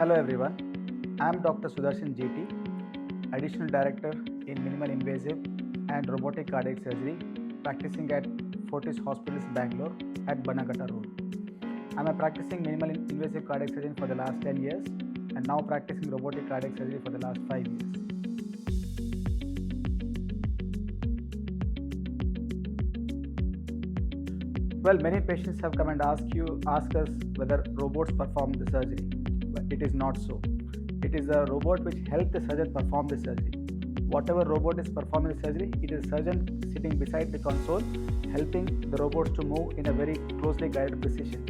Hello everyone, I am Dr. Sudashin JT, Additional Director in Minimal Invasive and Robotic Cardiac Surgery, practicing at Fortis Hospitals, Bangalore at Bannerghatta Road. I am a practicing minimal invasive cardiac surgeon for the last 10 years and now practicing robotic cardiac surgery for the last 5 years. Well, many patients have come and ask us whether robots perform the surgery. But it is not so. It is a robot which helps the surgeon perform the surgery. Whatever robot is performing the surgery, it is a surgeon sitting beside the console, helping the robots to move in a very closely guided precision.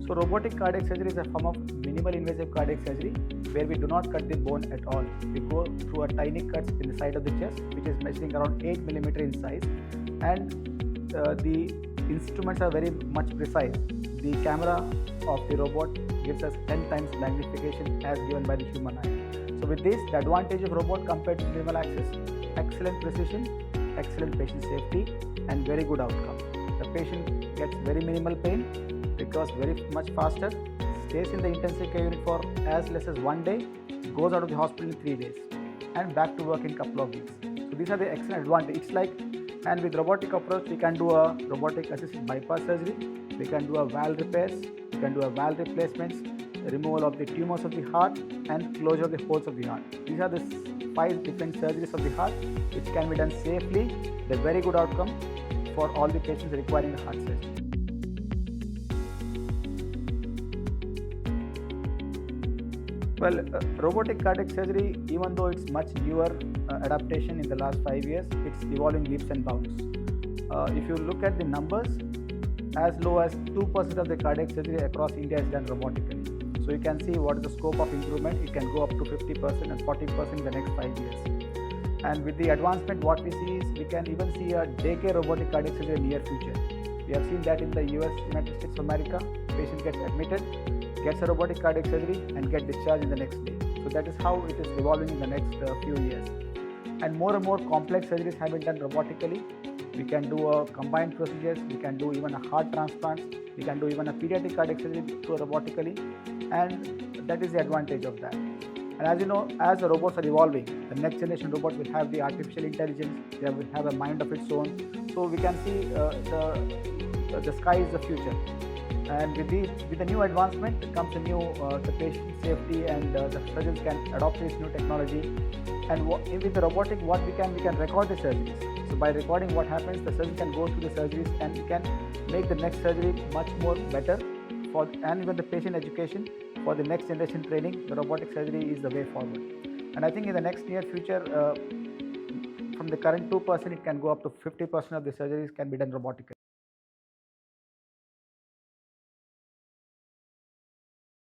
So robotic cardiac surgery is a form of minimal invasive cardiac surgery where we do not cut the bone at all. We go through a tiny cuts in the side of the chest, which is measuring around 8 mm in size, and the instruments are very much precise. The camera of the robot gives us 10 times magnification as given by the human eye. So with this, the advantage of robot compared to minimal access: excellent precision, excellent patient safety, and very good outcome. The patient gets very minimal pain, recovers very much faster, stays in the intensive care unit for as less as 1 day, goes out of the hospital in 3 days, and back to work in couple of weeks. So these are the excellent advantages. And with robotic approach, we can do a robotic assisted bypass surgery, we can do a valve repairs, we can do a valve replacements, removal of the tumors of the heart, and closure of the holes of the heart. These are the 5 different surgeries of the heart which can be done safely, the very good outcome for all the patients requiring the heart surgery. Well, robotic cardiac surgery, even though it's much newer adaptation in the last 5 years, it's evolving leaps and bounds. If you look at the numbers, as low as 2% of the cardiac surgery across India is done robotically. So you can see what is the scope of improvement. It can go up to 50% and 40% in the next 5 years. And with the advancement, what we see is we can even see a daycare robotic cardiac surgery in the near future. We have seen that in the United States of America, patient gets admitted, gets a robotic cardiac surgery and get discharged in the next day. So that is how it is evolving in the next few years. And more complex surgeries have been done robotically. We can do a combined procedures, we can do even a heart transplant, we can do even a pediatric cardiac surgery robotically, and that is the advantage of that. And as you know, as the robots are evolving, the next generation robots will have the artificial intelligence, they will have a mind of its own. So we can see the sky is the future. And with the new advancement comes the new the patient safety, and the surgeons can adopt this new technology. And with the robotic, what we can record the surgeries. So by recording what happens, the surgeon can go through the surgeries and we can make the next surgery much more better and even the patient education for the next generation training. The robotic surgery is the way forward. And I think in the next near future, from the current 2%, it can go up to 50% of the surgeries can be done robotically.